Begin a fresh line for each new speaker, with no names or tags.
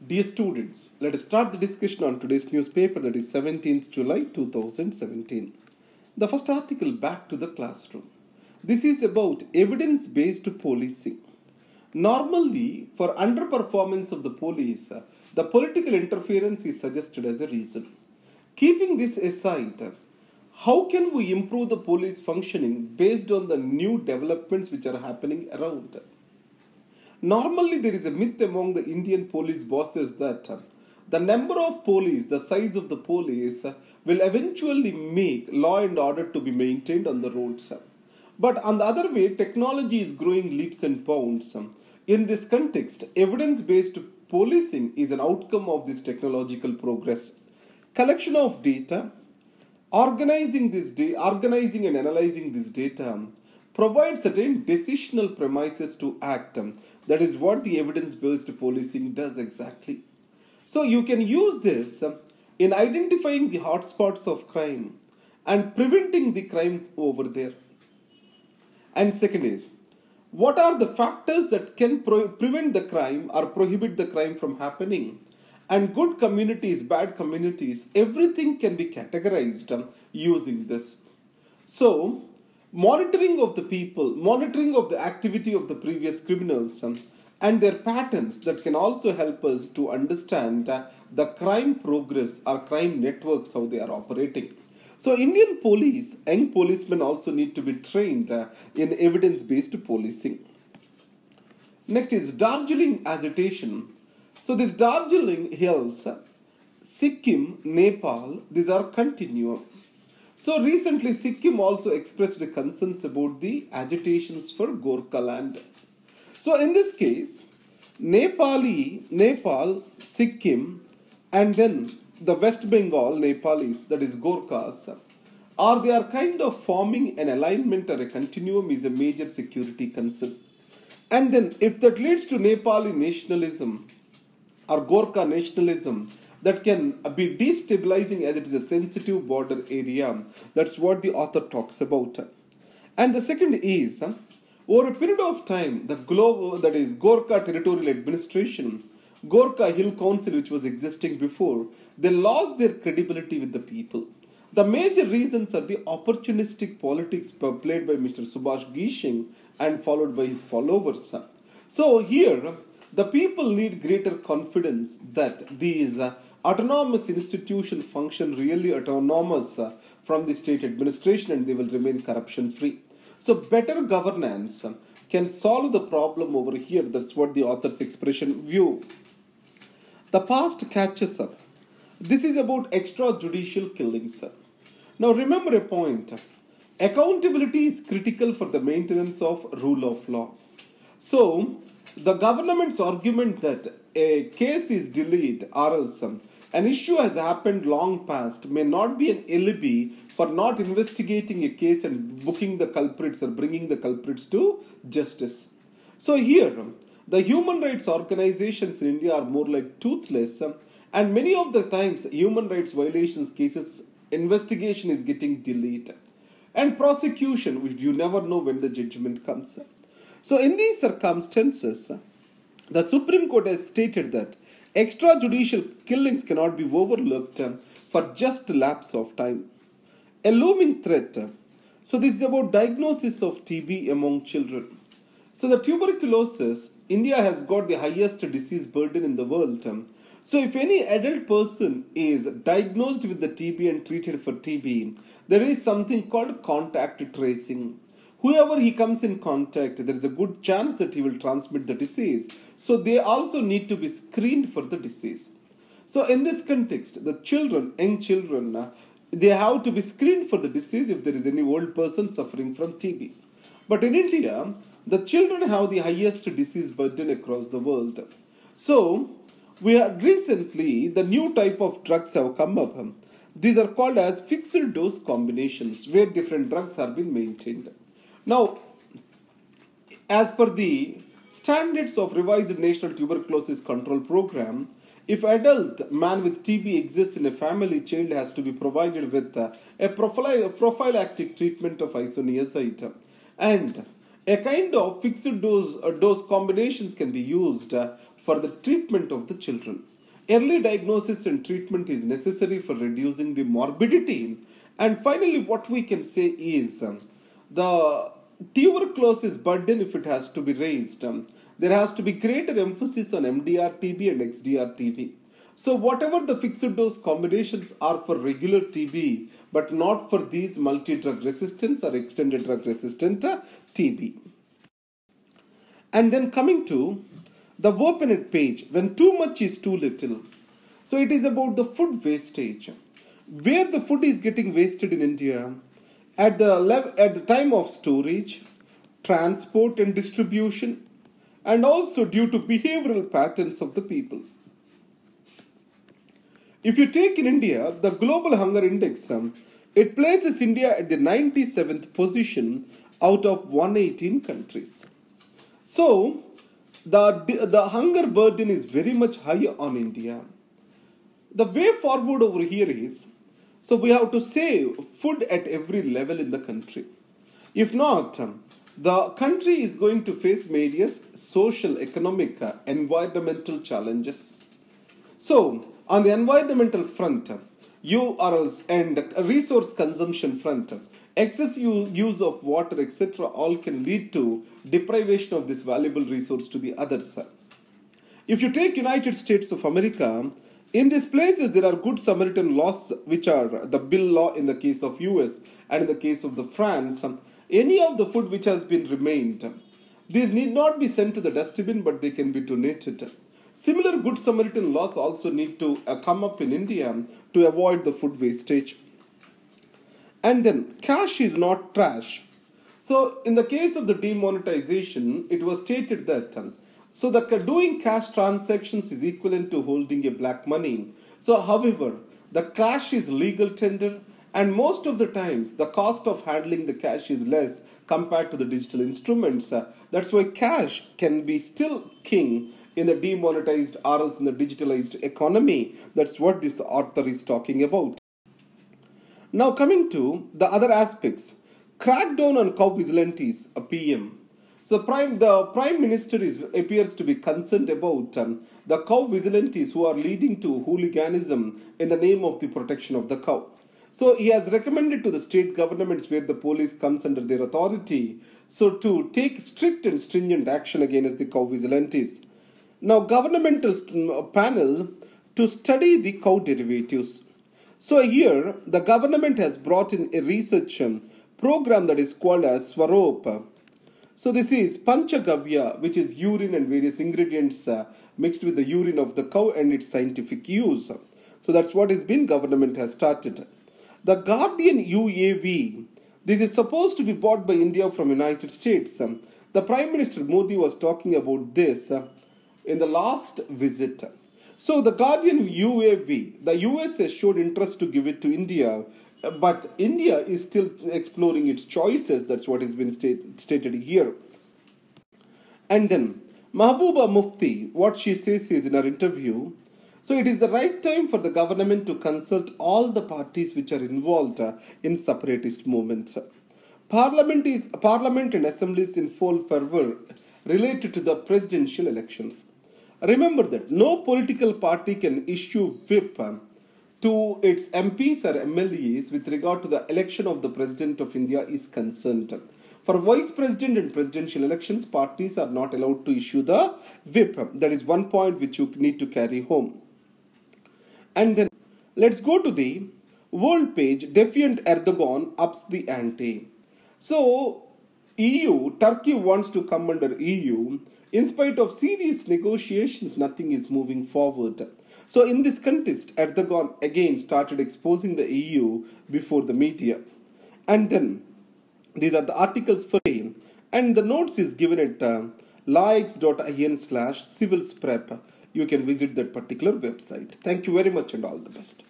Dear students, let us start the discussion on today's newspaper, that is 17th July 2017. The first article, back to the classroom. This is about evidence-based policing. Normally, for underperformance of the police, the political interference is suggested as a reason. Keeping this aside, how can we improve the police functioning based on the new developments which are happening around? Normally, there is a myth among the Indian police bosses that the number of police, the size of the police, will eventually make law and order to be maintained on the roads. But on the other way, technology is growing leaps and bounds. In this context, evidence-based policing is an outcome of this technological progress. Collection of data, organizing and analyzing this data provides certain decisional premises to act. That is what the evidence-based policing does exactly. So you can use this in identifying the hotspots of crime and preventing the crime over there. And second is, what are the factors that can prevent the crime or prohibit the crime from happening? And good communities, bad communities, everything can be categorized using this. So, monitoring of the people, monitoring of the activity of the previous criminals and their patterns that can also help us to understand the crime progress or crime networks, how they are operating. So Indian police, young policemen also need to be trained in evidence-based policing. Next is Darjeeling agitation. So this Darjeeling hills, Sikkim, Nepal, these are continuum. So recently Sikkim also expressed concerns about the agitations for Gorkha land. So in this case, Nepal, Sikkim, and then the West Bengal Nepalis, that is Gorkhas, they are kind of forming an alignment or a continuum is a major security concern. And then if that leads to Nepali nationalism or Gorkha nationalism, that can be destabilizing as it is a sensitive border area. That's what the author talks about. And the second is, over a period of time, the that is Gorkha Territorial Administration, Gorkha Hill Council, which was existing before, they lost their credibility with the people. The major reasons are the opportunistic politics played by Mr. Subhash Gishing and followed by his followers. So here, the people need greater confidence that these autonomous institutions function really autonomous from the state administration and they will remain corruption free. So better governance can solve the problem over here. That's what the author's expression view. The past catches up. This is about extrajudicial killings. Now remember a point. Accountability is critical for the maintenance of rule of law. So the government's argument that a case is delayed or else an issue has happened long past may not be an alibi for not investigating a case and booking the culprits or bringing the culprits to justice. So here, the human rights organizations in India are more like toothless, and many of the times human rights violations cases investigation is getting delayed. And prosecution, which you never know when the judgment comes. So in these circumstances, the Supreme Court has stated that extrajudicial killings cannot be overlooked for just lapse of time. A looming threat. So this is about diagnosis of TB among children. So the tuberculosis, India has got the highest disease burden in the world. So if any adult person is diagnosed with the TB and treated for TB, there is something called contact tracing. Whoever he comes in contact, there is a good chance that he will transmit the disease. So they also need to be screened for the disease. So in this context, the children, young children, they have to be screened for the disease if there is any old person suffering from TB. But in India, the children have the highest disease burden across the world. So we had recently, the new type of drugs have come up. These are called as fixed dose combinations, where different drugs are being maintained. Now, as per the standards of revised National Tuberculosis Control Program, if adult man with TB exists in a family, child has to be provided with a prophylactic treatment of isoniazid. And a kind of fixed dose combinations can be used for the treatment of the children. Early diagnosis and treatment is necessary for reducing the morbidity. And finally, what we can say is the tuberculosis burden, if it has to be raised, there has to be greater emphasis on MDR-TB and XDR-TB. So whatever the fixed dose combinations are for regular TB, but not for these multi-drug resistance or extended drug resistant TB. And then coming to the Wopenet page, when too much is too little. So it is about the food wastage. Where the food is getting wasted in India at the time of storage, transport and distribution, and also due to behavioral patterns of the people. If you take in India, the Global Hunger Index, it places India at the 97th position out of 118 countries. So, the hunger burden is very much high on India. The way forward over here is, so we have to save food at every level in the country. If not, the country is going to face various social, economic, environmental challenges. So, on the environmental front, URLs and resource consumption front, excessive use of water, etc., all can lead to deprivation of this valuable resource to the others. If you take United States of America, in these places there are Good Samaritan laws, which are the bill law in the case of US, and in the case of the France, any of the food which has been remained, these need not be sent to the dustbin, but they can be donated. Similar Good Samaritan laws also need to come up in India to avoid the food wastage. And then, cash is not trash. So, in the case of the demonetization, it was stated that doing cash transactions is equivalent to holding a black money. So, however, the cash is legal tender, and most of the times, the cost of handling the cash is less compared to the digital instruments. That's why cash can be still king in the demonetized or else in the digitalized economy. That's what this author is talking about. Now coming to the other aspects, crackdown on cow vigilantes, a PM. So the Prime Minister appears to be concerned about the cow vigilantes who are leading to hooliganism in the name of the protection of the cow. So he has recommended to the state governments where the police comes under their authority, so to take strict and stringent action against the cow vigilantes. Now, governmental panel to study the cow derivatives. So here, the government has brought in a research program that is called as Swaroop. So this is Panchagavya, which is urine and various ingredients mixed with the urine of the cow and its scientific use. So that's what government has started. The Guardian UAV, this is supposed to be bought by India from United States. The Prime Minister Modi was talking about this in the last visit. So the Guardian UAV, the US has showed interest to give it to India, but India is still exploring its choices. That's what has been stated here. And then Mahbooba Mufti, what she says is in her interview, so it is the right time for the government to consult all the parties which are involved in separatist movements. Parliament and assemblies in full fervor related to the presidential elections. Remember that no political party can issue whip to its MPs or MLAs with regard to the election of the President of India is concerned. For Vice President and presidential elections, parties are not allowed to issue the whip. That is one point which you need to carry home. And then let's go to the world page. Defiant Erdogan ups the ante. So Turkey wants to come under EU. In spite of serious negotiations, nothing is moving forward. So in this context, Erdogan again started exposing the EU before the media. And then these are the articles for today. And the notes is given at likes.in/civils prep. You can visit that particular website. Thank you very much and all the best.